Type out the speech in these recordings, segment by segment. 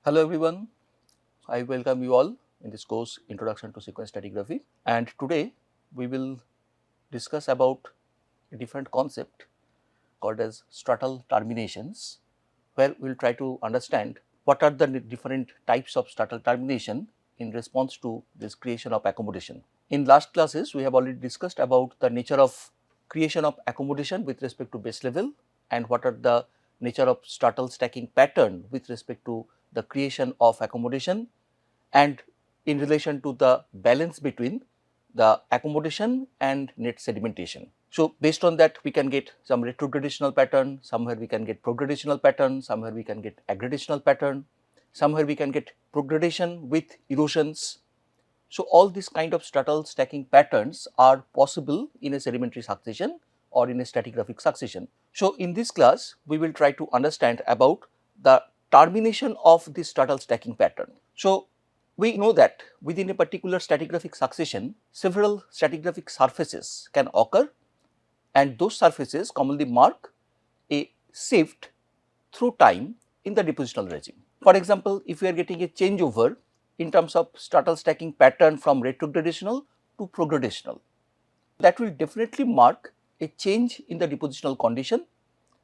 Hello everyone, I welcome you all in this course Introduction to Sequence Stratigraphy, and today we will discuss about a different concept called as stratal terminations, where we will try to understand what are the different types of stratal termination in response to this creation of accommodation. In last classes we have already discussed about the nature of creation of accommodation with respect to base level and what are the nature of stratal stacking pattern with respect to the creation of accommodation and in relation to the balance between the accommodation and net sedimentation. So, based on that we can get some retrogradational pattern, somewhere we can get progradational pattern, somewhere we can get aggradational pattern, somewhere we can get progradation with erosions. So, all these kind of stratal stacking patterns are possible in a sedimentary succession or in a stratigraphic succession. So, in this class we will try to understand about the termination of the stratal stacking pattern. So, we know that within a particular stratigraphic succession several stratigraphic surfaces can occur and those surfaces commonly mark a shift through time in the depositional regime. For example, if we are getting a changeover in terms of stratal stacking pattern from retrogradational to progradational, that will definitely mark a change in the depositional condition,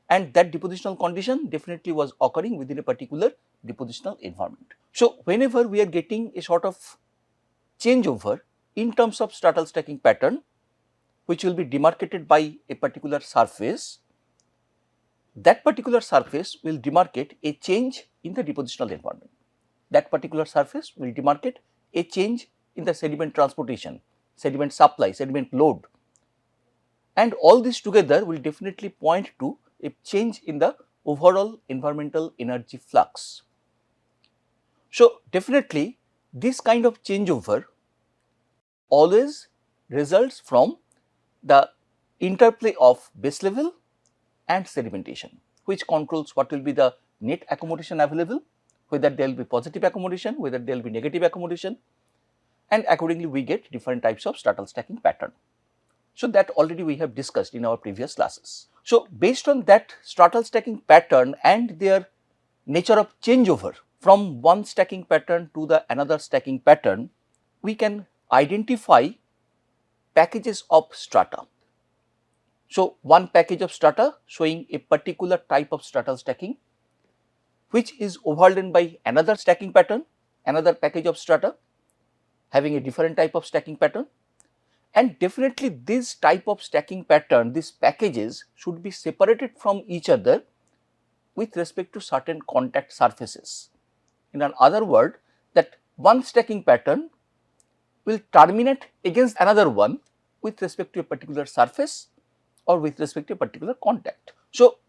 and that depositional condition definitely was occurring within a particular depositional environment. So, whenever we are getting a sort of changeover in terms of stratal stacking pattern which will be demarcated by a particular surface, that particular surface will demarcate a change in the depositional environment. That particular surface will demarcate a change in the sediment transportation, sediment supply, sediment load, and all this together will definitely point to a change in the overall environmental energy flux. So, definitely this kind of changeover always results from the interplay of base level and sedimentation, which controls what will be the net accommodation available, whether there will be positive accommodation, whether there will be negative accommodation, and accordingly we get different types of stratal stacking pattern. So, that already we have discussed in our previous classes. So, based on that stratal stacking pattern and their nature of changeover from one stacking pattern to the another stacking pattern, we can identify packages of strata. So, one package of strata showing a particular type of stratal stacking which is overlain by another stacking pattern, another package of strata having a different type of stacking pattern, and definitely this type of stacking pattern, these packages should be separated from each other with respect to certain contact surfaces. In other word, that one stacking pattern will terminate against another one with respect to a particular surface or with respect to a particular contact. So,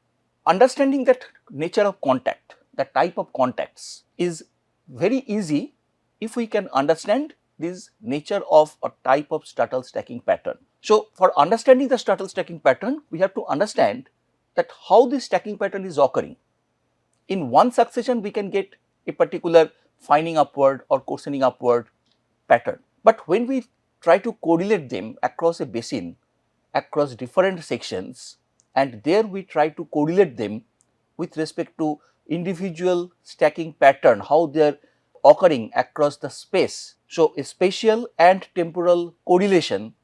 understanding that nature of contact, the type of contacts is very easy if we can understand this nature of a type of stratal stacking pattern. So, for understanding the stratal stacking pattern, we have to understand that how this stacking pattern is occurring. In one succession, we can get a particular fining upward or coarsening upward pattern, but when we try to correlate them across a basin, across different sections, and there we try to correlate them with respect to individual stacking pattern, how they are occurring across the space. So, a spatial and temporal correlation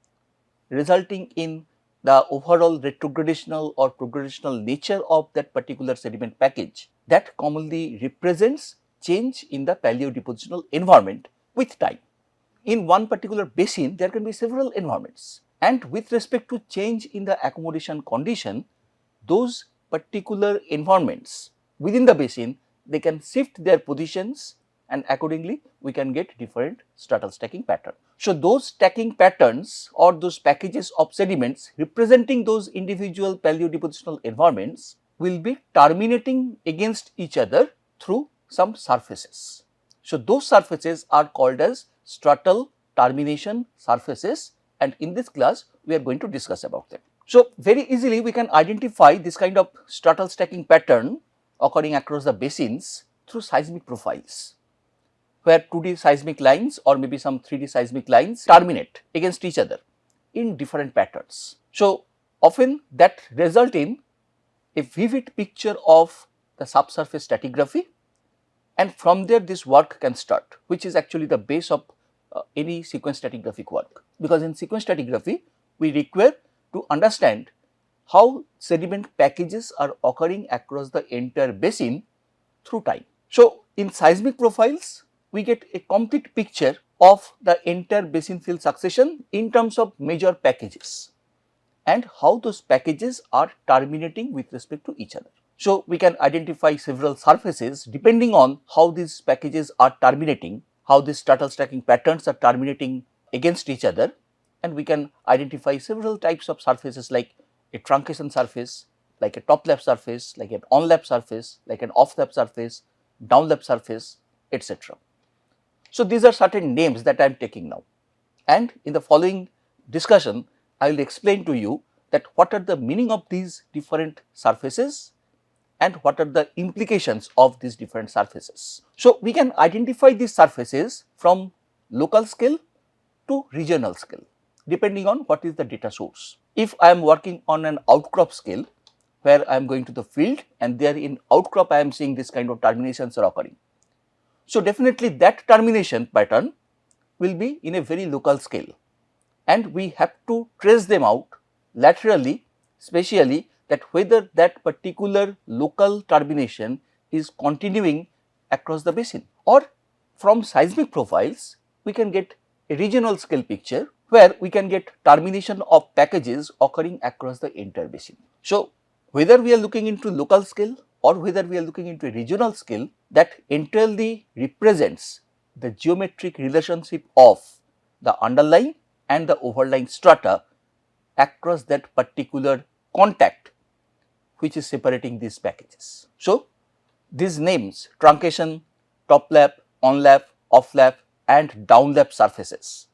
resulting in the overall retrogradational or progradational nature of that particular sediment package, that commonly represents change in the paleodepositional environment with time. In one particular basin, there can be several environments, and with respect to change in the accommodation condition, those particular environments within the basin, they can shift their positions, and accordingly we can get different stratal stacking pattern. So, those stacking patterns or those packages of sediments representing those individual paleodepositional environments will be terminating against each other through some surfaces. So, those surfaces are called as stratal termination surfaces, and in this class we are going to discuss about them. So, very easily we can identify this kind of stratal stacking pattern occurring across the basins through seismic profiles, where 2D seismic lines or maybe some 3D seismic lines terminate against each other in different patterns. So, often that result in a vivid picture of the subsurface stratigraphy, and from there this work can start, which is actually the base of any sequence stratigraphic work, because in sequence stratigraphy we require to understand how sediment packages are occurring across the entire basin through time. So, in seismic profiles we get a complete picture of the entire basin fill succession in terms of major packages and how those packages are terminating with respect to each other. So, we can identify several surfaces depending on how these packages are terminating, how these stratal stacking patterns are terminating against each other, and we can identify several types of surfaces like a truncation surface, like a top lap surface, like an on lap surface, like an off lap surface, down lap surface, etc. So, these are certain names that I am taking now, and in the following discussion I will explain to you that what are the meaning of these different surfaces and what are the implications of these different surfaces. So, we can identify these surfaces from local scale to regional scale depending on what is the data source. If I am working on an outcrop scale where I am going to the field and there in outcrop I am seeing this kind of terminations are occurring. So, definitely that termination pattern will be in a very local scale and we have to trace them out laterally, spatially, that whether that particular local termination is continuing across the basin, or from seismic profiles we can get a regional scale picture where we can get termination of packages occurring across the entire basin. So, whether we are looking into local scale or whether we are looking into a regional scale, that entirely represents the geometric relationship of the underlying and the overlying strata across that particular contact which is separating these packages. So, these names truncation, top lap, on lap, off lap and down lap surfaces,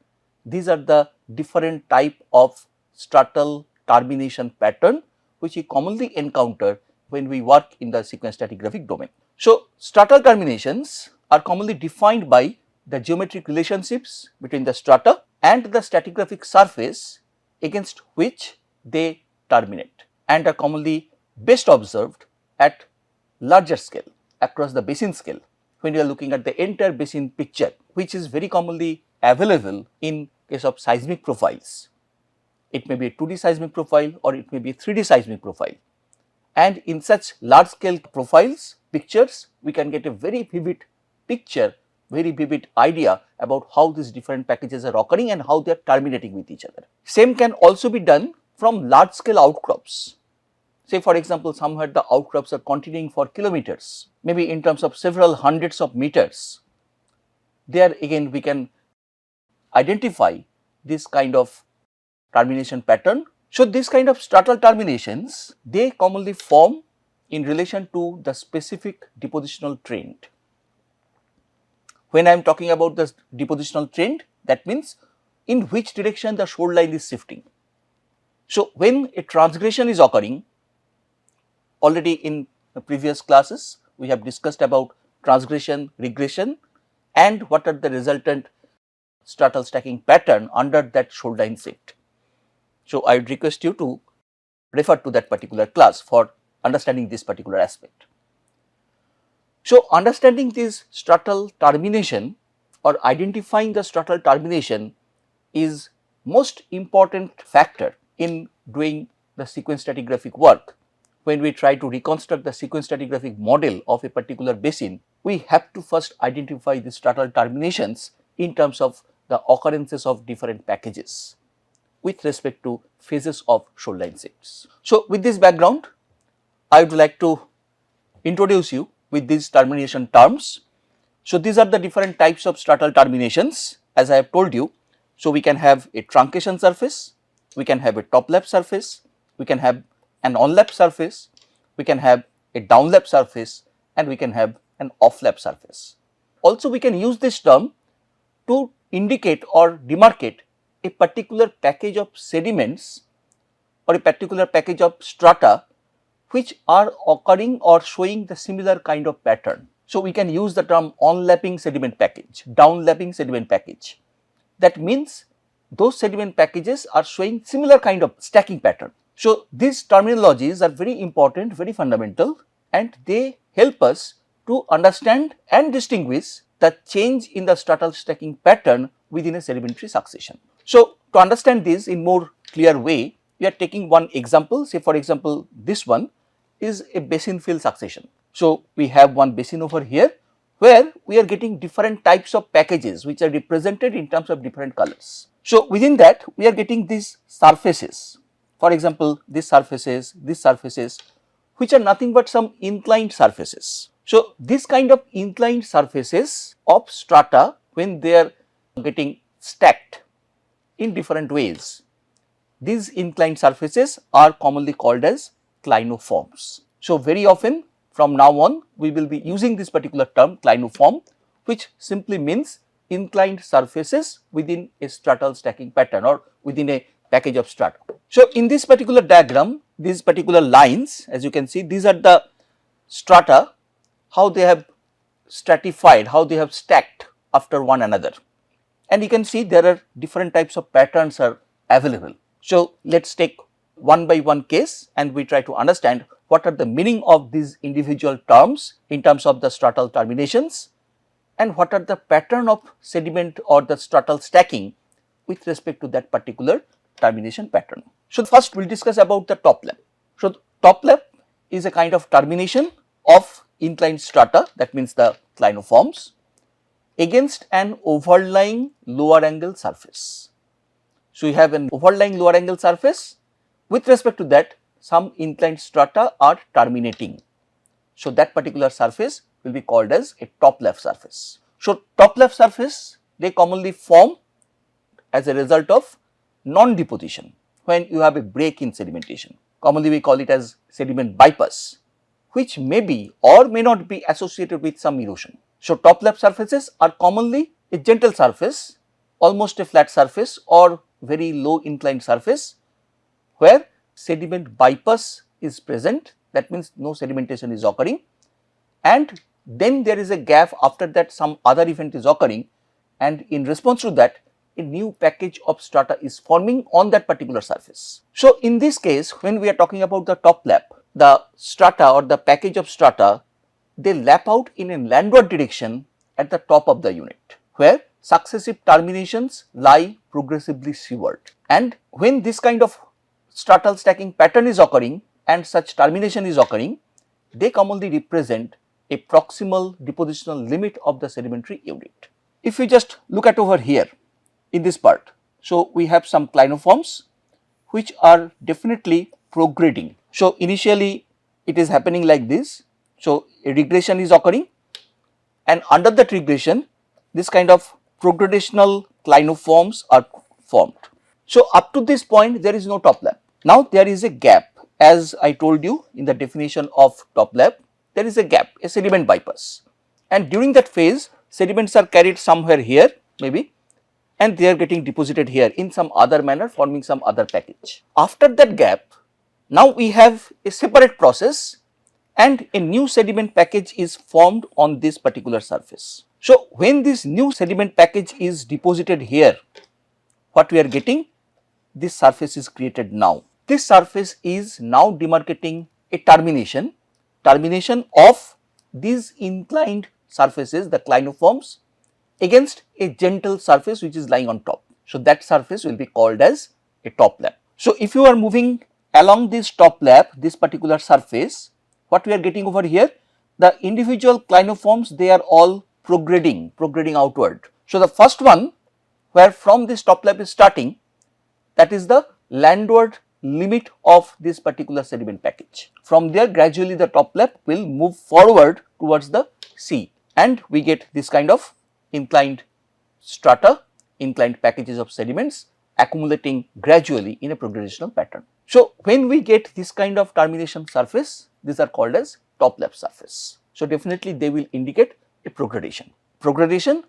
these are the different type of stratal termination pattern which we commonly encounter when we work in the sequence stratigraphic domain. So, stratal terminations are commonly defined by the geometric relationships between the strata and the stratigraphic surface against which they terminate, and are commonly best observed at larger scale across the basin scale when you are looking at the entire basin picture, which is very commonly available in case of seismic profiles. It may be a 2D seismic profile or it may be a 3D seismic profile, and in such large scale profiles pictures we can get a very vivid picture, very vivid idea about how these different packages are occurring and how they are terminating with each other. Same can also be done from large scale outcrops. Say for example, somewhere the outcrops are continuing for kilometers, maybe in terms of several hundreds of meters. There again we can identify this kind of termination pattern. So, this kind of stratal terminations, they commonly form in relation to the specific depositional trend. When I am talking about the depositional trend, that means in which direction the shoreline is shifting. So, when a transgression is occurring, already in the previous classes we have discussed about transgression, regression and what are the resultant stratal stacking pattern under that shoreline shift. So, I would request you to refer to that particular class for understanding this particular aspect. So, understanding this stratal termination or identifying the stratal termination is most important factor in doing the sequence stratigraphic work. When we try to reconstruct the sequence stratigraphic model of a particular basin, we have to first identify the stratal terminations in terms of the occurrences of different packages with respect to phases of shoreline shifts. So, with this background, I would like to introduce you with these termination terms. So, these are the different types of stratal terminations as I have told you. So, we can have a truncation surface, we can have a top lap surface, we can have an on lap surface, we can have a down lap surface and we can have an off lap surface. Also, we can use this term to indicate or demarcate a particular package of sediments or a particular package of strata which are occurring or showing the similar kind of pattern. So, we can use the term on-lapping sediment package, down-lapping sediment package. That means those sediment packages are showing similar kind of stacking pattern. So, these terminologies are very important, very fundamental and they help us to understand and distinguish the change in the stratal stacking pattern within a sedimentary succession. So, to understand this in more clear way, we are taking one example. Say for example, this one is a basin fill succession. So, we have one basin over here where we are getting different types of packages which are represented in terms of different colors. So, within that we are getting these surfaces, for example these surfaces, which are nothing but some inclined surfaces. So, this kind of inclined surfaces of strata, when they are getting stacked in different ways, these inclined surfaces are commonly called as clinoforms. So, very often from now on we will be using this particular term clinoform, which simply means inclined surfaces within a stratal stacking pattern or within a package of strata. So, in this particular diagram, these particular lines, as you can see, these are the strata, how they have stratified, how they have stacked after one another, and you can see there are different types of patterns are available. So, let us take one by one case and we try to understand what are the meaning of these individual terms in terms of the stratal terminations and what are the pattern of sediment or the stratal stacking with respect to that particular termination pattern. So, first we will discuss about the top lap. So, top lap is a kind of termination of inclined strata, that means the clinoforms, against an overlying lower angle surface. So, you have an overlying lower angle surface, with respect to that some inclined strata are terminating. So, that particular surface will be called as a top lap surface. So, top lap surface, they commonly form as a result of non-deposition when you have a break in sedimentation. Commonly we call it as sediment bypass, which may be or may not be associated with some erosion. So, top lap surfaces are commonly a gentle surface, almost a flat surface or very low inclined surface where sediment bypass is present, that means no sedimentation is occurring, and then there is a gap, after that some other event is occurring, and in response to that a new package of strata is forming on that particular surface. So, in this case when we are talking about the top lap, the strata or the package of strata, they lap out in a landward direction at the top of the unit, where successive terminations lie progressively seaward. And when this kind of stratal stacking pattern is occurring and such termination is occurring, they commonly represent a proximal depositional limit of the sedimentary unit. If we just look at over here in this part, so we have some clinoforms which are definitely prograding. So, initially it is happening like this. So, a regression is occurring and under that regression this kind of progradational clinoforms are formed. So, up to this point there is no top lap. Now, there is a gap, as I told you in the definition of top lap, there is a gap, a sediment bypass, and during that phase sediments are carried somewhere here maybe, and they are getting deposited here in some other manner, forming some other package. After that gap, now we have a separate process and a new sediment package is formed on this particular surface. So, when this new sediment package is deposited here, what we are getting, this surface is created now. This surface is now demarcating a termination of these inclined surfaces, the clinoforms, against a gentle surface which is lying on top. So, that surface will be called as a top lap. So, if you are moving along this top lap, this particular surface, what we are getting over here, the individual clinoforms, they are all prograding outward. So, the first one where from this top lap is starting, that is the landward limit of this particular sediment package. From there gradually the top lap will move forward towards the sea and we get this kind of inclined strata, inclined packages of sediments accumulating gradually in a progradational pattern. So, when we get this kind of termination surface, these are called as top lap surface. So, definitely they will indicate a progradation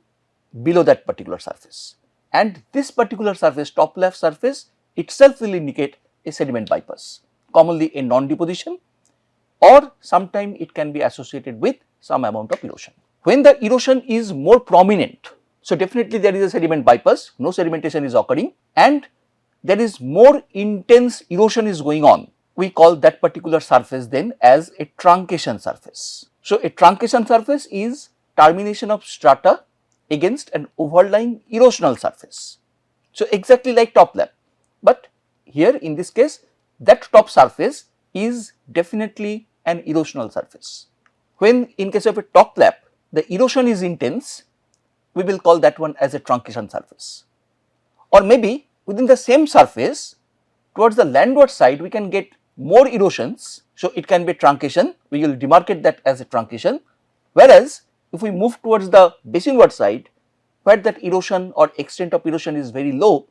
below that particular surface, and this particular surface, top lap surface itself will indicate a sediment bypass, commonly a non-deposition, or sometime it can be associated with some amount of erosion. When the erosion is more prominent, so definitely there is a sediment bypass, no sedimentation is occurring, and there is more intense erosion is going on, we call that particular surface then as a truncation surface. So, a truncation surface is termination of strata against an overlying erosional surface. So, exactly like top lap, but here in this case that top surface is definitely an erosional surface. When in case of a top lap the erosion is intense, we will call that one as a truncation surface. Or maybe within the same surface towards the landward side we can get more erosions. So, it can be truncation, we will demarcate that as a truncation, whereas if we move towards the basinward side where that erosion or extent of erosion is very low,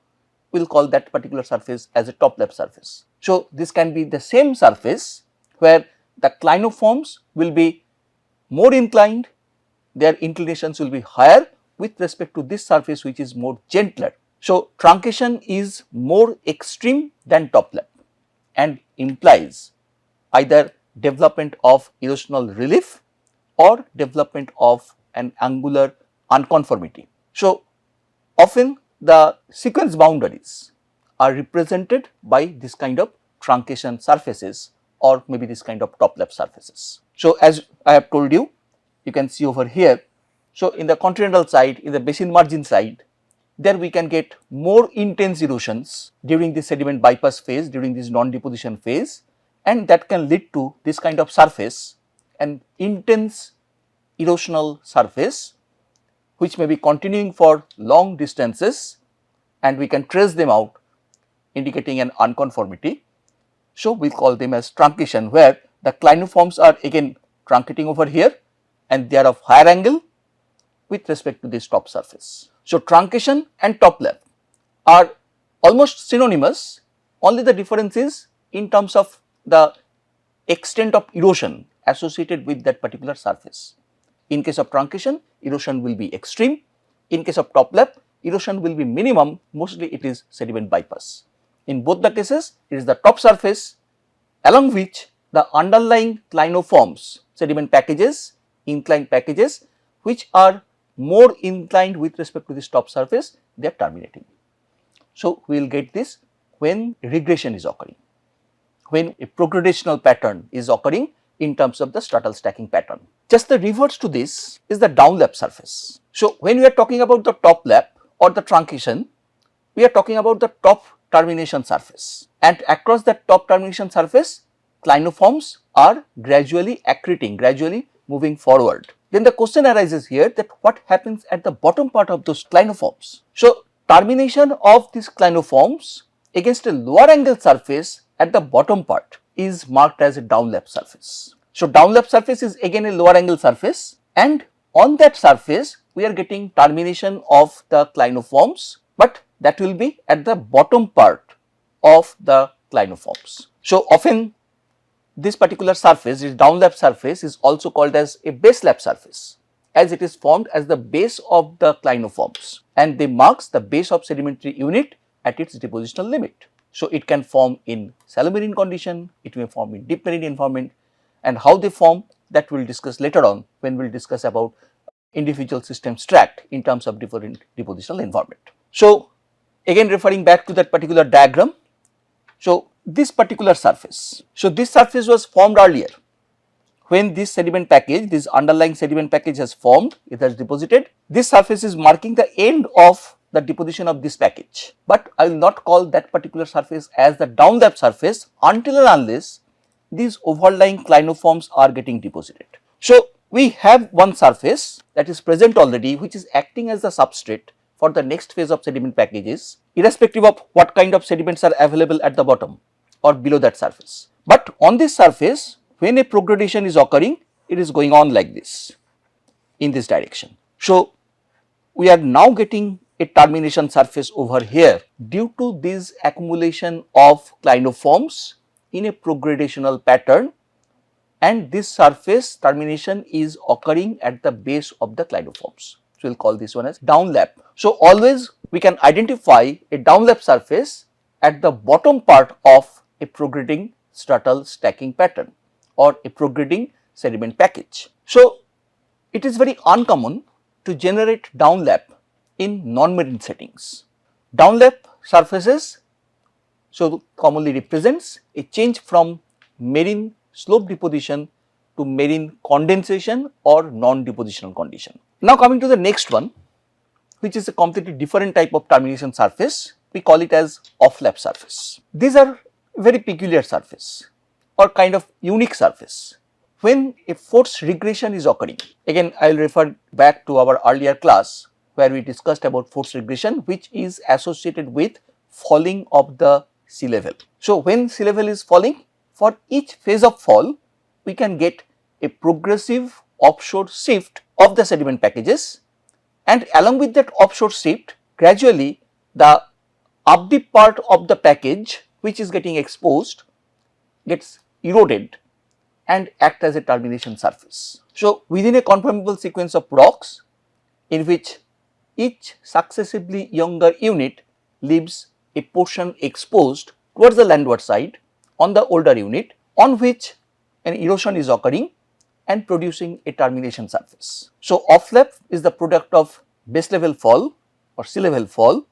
we will call that particular surface as a top lap surface. So, this can be the same surface where the clinoforms will be more inclined, their inclinations will be higher with respect to this surface which is more gentler. So, truncation is more extreme than top lap and implies either development of erosional relief or development of an angular unconformity. So, often the sequence boundaries are represented by this kind of truncation surfaces or maybe this kind of top lap surfaces. So, as I have told you, you can see over here. So, in the continental side, in the basin margin side, there we can get more intense erosions during the sediment bypass phase, during this non-deposition phase, and that can lead to this kind of surface, an intense erosional surface which may be continuing for long distances and we can trace them out indicating an unconformity. So, we will call them as truncation, where the clinoforms are again truncating over here and they are of higher angle with respect to this top surface. So, truncation and top lap are almost synonymous, only the difference is in terms of the extent of erosion associated with that particular surface. In case of truncation, erosion will be extreme. In case of top lap, erosion will be minimum, mostly it is sediment bypass. In both the cases, it is the top surface along which the underlying clinoforms, sediment packages, inclined packages which are more inclined with respect to this top surface, they are terminating. So, we will get this when regression is occurring, when a progradational pattern is occurring in terms of the stratal stacking pattern. Just the reverse to this is the down lap surface. So, when we are talking about the top lap or the truncation, we are talking about the top termination surface, and across that top termination surface clinoforms are gradually accreting, gradually moving forward. Then the question arises here that what happens at the bottom part of those clinoforms. So, termination of these clinoforms against a lower angle surface at the bottom part is marked as a down lap surface. So, down lap surface is again a lower angle surface, and on that surface we are getting termination of the clinoforms, but that will be at the bottom part of the clinoforms. So, often this particular surface, this down lap surface, is also called as a base lap surface, as it is formed as the base of the clinoforms and they marks the base of sedimentary unit at its depositional limit. So, it can form in shallow marine condition, it may form in deep marine environment, and how they form, that we will discuss later on when we will discuss about individual systems tract in terms of different depositional environment. So, again referring back to that particular diagram. So, this particular surface, so this surface was formed earlier when this sediment package, this underlying sediment package has formed, it has deposited. This surface is marking the end of the deposition of this package, but I will not call that particular surface as the down lap surface until and unless these overlying clinoforms are getting deposited. So, we have one surface that is present already, which is acting as the substrate for the next phase of sediment packages, irrespective of what kind of sediments are available at the bottom or below that surface. But on this surface, when a progradation is occurring, it is going on like this in this direction. So, we are now getting a termination surface over here due to this accumulation of clinoforms in a progradational pattern, and this surface termination is occurring at the base of the clinoforms. So, we will call this one as down lap. So, always we can identify a down lap surface at the bottom part of a prograding stratal stacking pattern or a prograding sediment package. So, it is very uncommon to generate down lap in non-marine settings. Down lap surfaces so commonly represents a change from marine slope deposition to marine condensation or non-depositional condition. Now coming to the next one, which is a completely different type of termination surface, we call it as off-lap surface. These are very peculiar surface or kind of unique surface. When a force regression is occurring, again I will refer back to our earlier class where we discussed about force regression, which is associated with falling of the sea level. So when sea level is falling, for each phase of fall, we can get a progressive offshore shift of the sediment packages, and along with that offshore shift, gradually the updeep part of the package which is getting exposed gets eroded and act as a termination surface. So within a conformable sequence of rocks in which each successively younger unit leaves a portion exposed towards the landward side on the older unit, on which an erosion is occurring and producing a termination surface. So off-lap is the product of base level fall or sea level fall,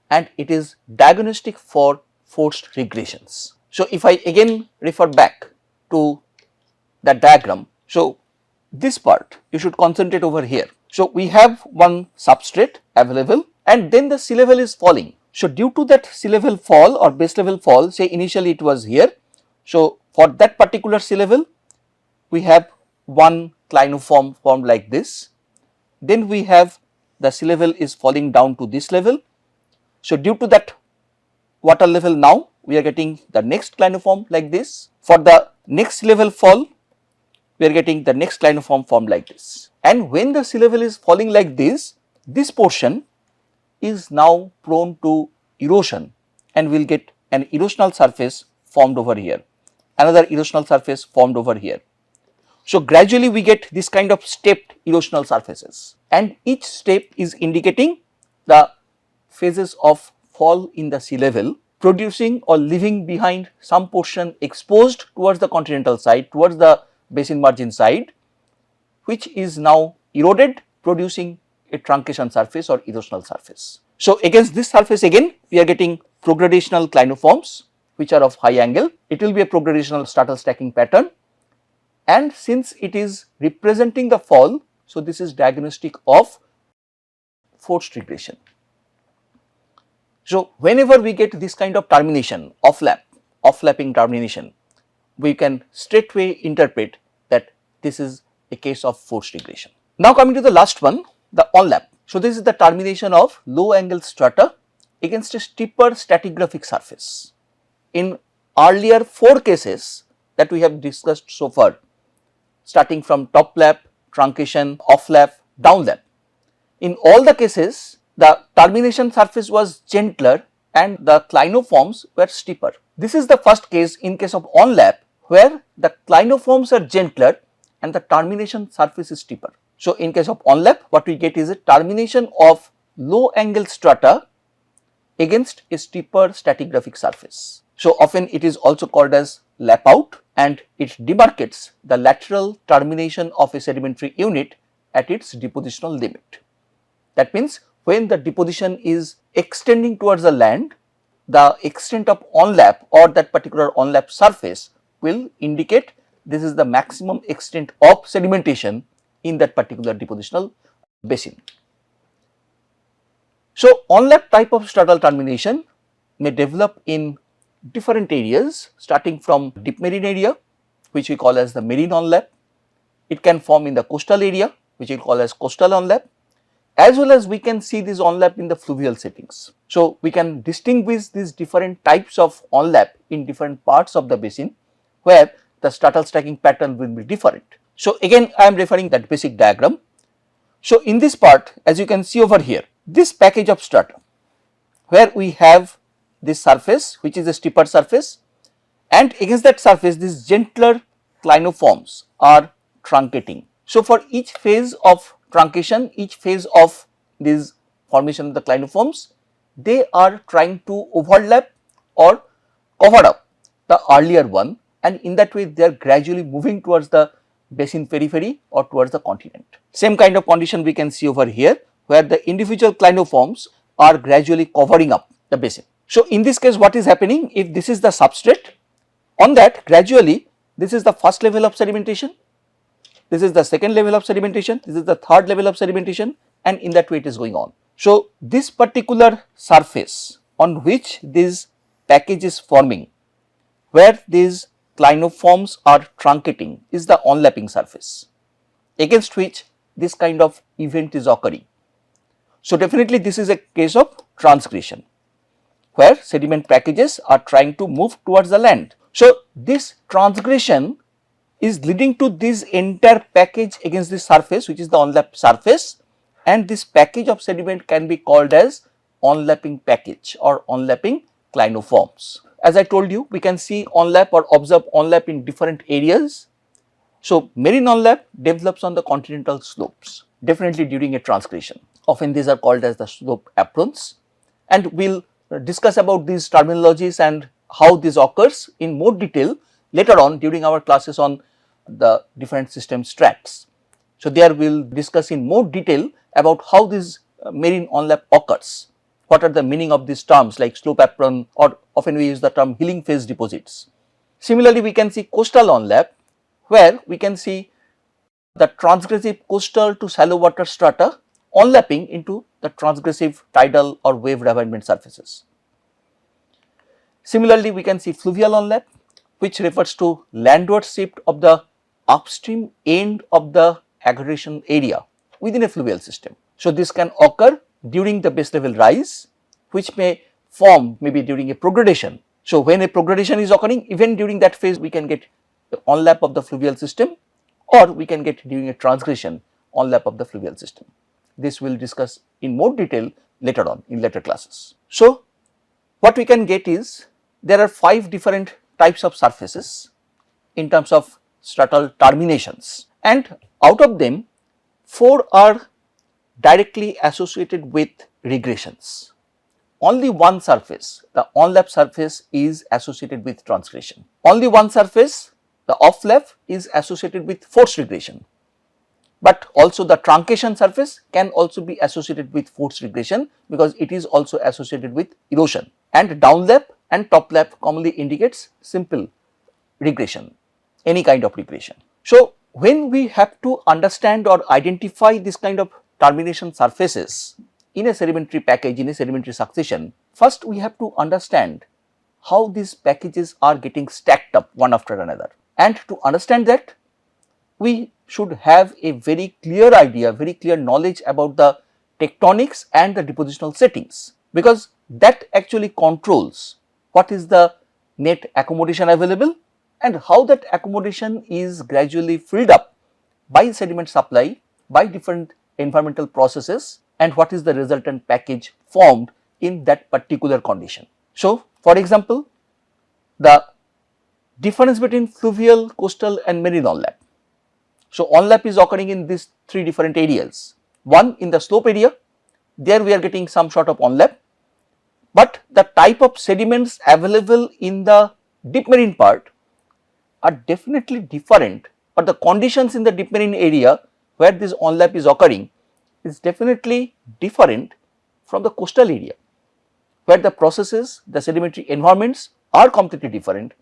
and it is diagnostic for forced regressions. So if I again refer back to that diagram, so this part you should concentrate over here. So we have one substrate available and then the sea level is falling. So due to that sea level fall or base level fall, say initially it was here. So for that particular sea level, we have one clinoform formed like this. Then we have the sea level is falling down to this level. So due to that water level, now we are getting the next clinoform like this. For the next sea level fall, we are getting the next clinoform formed like this. And when the sea level is falling like this portion is now prone to erosion and will get an erosional surface formed over here, another erosional surface formed over here. So gradually we get this kind of stepped erosional surfaces, and each step is indicating the phases of fall in the sea level, producing or leaving behind some portion exposed towards the continental side, towards the basin margin side, which is now eroded, producing a truncation surface or erosional surface. So against this surface again we are getting progradational clinoforms which are of high angle. It will be a progradational stratal stacking pattern, and since it is representing the fall, so this is diagnostic of forced regression. So whenever we get this kind of termination, off-lapping termination, we can straightway interpret that this is a case of forced regression. Now coming to the last one, the on-lap. So this is the termination of low angle strata against a steeper stratigraphic surface. In earlier 4 cases that we have discussed so far, starting from top lap, truncation, off lap, down lap, in all the cases the termination surface was gentler and the clinoforms were steeper. This is the first case in case of on lap where the clinoforms are gentler and the termination surface is steeper. So in case of on lap, what we get is a termination of low angle strata against a steeper stratigraphic surface. So often it is also called as lap out, and it demarcates the lateral termination of a sedimentary unit at its depositional limit. That means when the deposition is extending towards the land, the extent of on-lap or that particular on-lap surface will indicate this is the maximum extent of sedimentation in that particular depositional basin. So on-lap type of stratal termination may develop in different areas, starting from deep marine area, which we call as the marine on-lap. It can form in the coastal area, which we call as coastal on-lap, as well as we can see this on-lap in the fluvial settings. So we can distinguish these different types of on-lap in different parts of the basin where the stratal stacking pattern will be different. So again I am referring that basic diagram. So in this part, as you can see over here, this package of strata where we have this surface which is a steeper surface, and against that surface these gentler clinoforms are truncating. So for each phase of truncation, each phase of this formation of the clinoforms, they are trying to overlap or cover up the earlier one, and in that way they are gradually moving towards the basin periphery or towards the continent. Same kind of condition we can see over here where the individual clinoforms are gradually covering up the basin. So in this case what is happening, if this is the substrate, on that gradually this is the first level of sedimentation, This is the second level of sedimentation, this is the third level of sedimentation, and in that way it is going on. So, this particular surface on which this package is forming, where these clinoforms are truncating, is the onlapping surface against which this kind of event is occurring. So, definitely this is a case of transgression, where sediment packages are trying to move towards the land. So, this transgression is leading to this entire package against the surface, which is the onlap surface, and this package of sediment can be called as onlapping package or onlapping clinoforms. As I told you, we can see onlap or observe onlap in different areas. So, marine onlap develops on the continental slopes, definitely during a transgression. Often these are called as the slope aprons, and we will discuss about these terminologies and how this occurs in more detail later on during our classes on the different system strats. So, there we will discuss in more detail about how this marine onlap occurs, what are the meaning of these terms like slope apron, or often we use the term heeling phase deposits. Similarly, we can see coastal onlap, where we can see the transgressive coastal to shallow water strata onlapping into the transgressive tidal or wave ravagement surfaces. Similarly, we can see fluvial onlap, which refers to landward shift of the upstream end of the aggregation area within a fluvial system. So, this can occur during the base level rise, which may form maybe during a progradation. So, when a progradation is occurring, even during that phase we can get the onlap of the fluvial system, or we can get during a transgression onlap of the fluvial system. This we will discuss in more detail later on in later classes. So, what we can get is there are 5 different types of surfaces in terms of stratal terminations, and out of them 4 are directly associated with regressions. Only one surface, the onlap surface, is associated with transgression. Only one surface, the offlap, is associated with forced regression, but also the truncation surface can also be associated with forced regression because it is also associated with erosion, and downlap and toplap commonly indicates simple regression, any kind of regression. So, when we have to understand or identify this kind of termination surfaces in a sedimentary package, in a sedimentary succession, first we have to understand how these packages are getting stacked up one after another, and to understand that we should have a very clear idea, very clear knowledge about the tectonics and the depositional settings, because that actually controls what is the net accommodation available and how that accommodation is gradually filled up by sediment supply, by different environmental processes, and what is the resultant package formed in that particular condition. So, for example, the difference between fluvial, coastal and marine onlap. So, onlap is occurring in these 3 different areas. One, in the slope area, there we are getting some sort of onlap, but the type of sediments available in the deep marine part are definitely different, or the conditions in the deep marine area where this onlap is occurring is definitely different from the coastal area, where the processes, the sedimentary environments are completely different,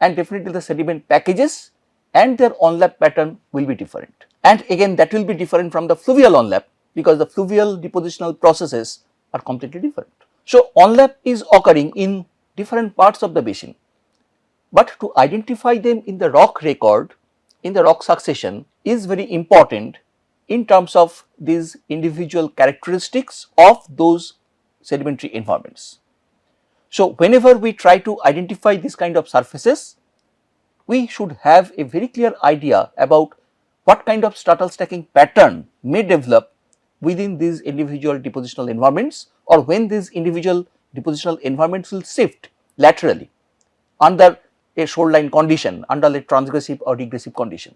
and definitely the sediment packages and their onlap pattern will be different. And again, that will be different from the fluvial onlap because the fluvial depositional processes are completely different. So, onlap is occurring in different parts of the basin, but to identify them in the rock record, in the rock succession, is very important in terms of these individual characteristics of those sedimentary environments. So, whenever we try to identify this kind of surfaces, we should have a very clear idea about what kind of stratal stacking pattern may develop within these individual depositional environments, or when these individual depositional environments will shift laterally under a shoreline condition, under a transgressive or regressive condition.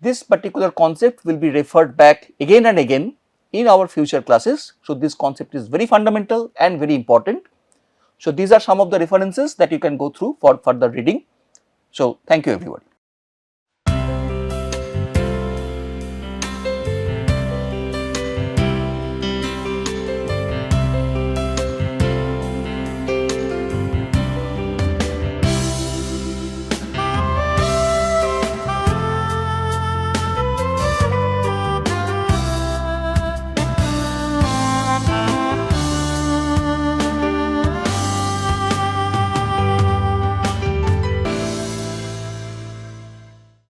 This particular concept will be referred back again and again in our future classes. So, this concept is very fundamental and very important. So, these are some of the references that you can go through for further reading. So, thank you everyone.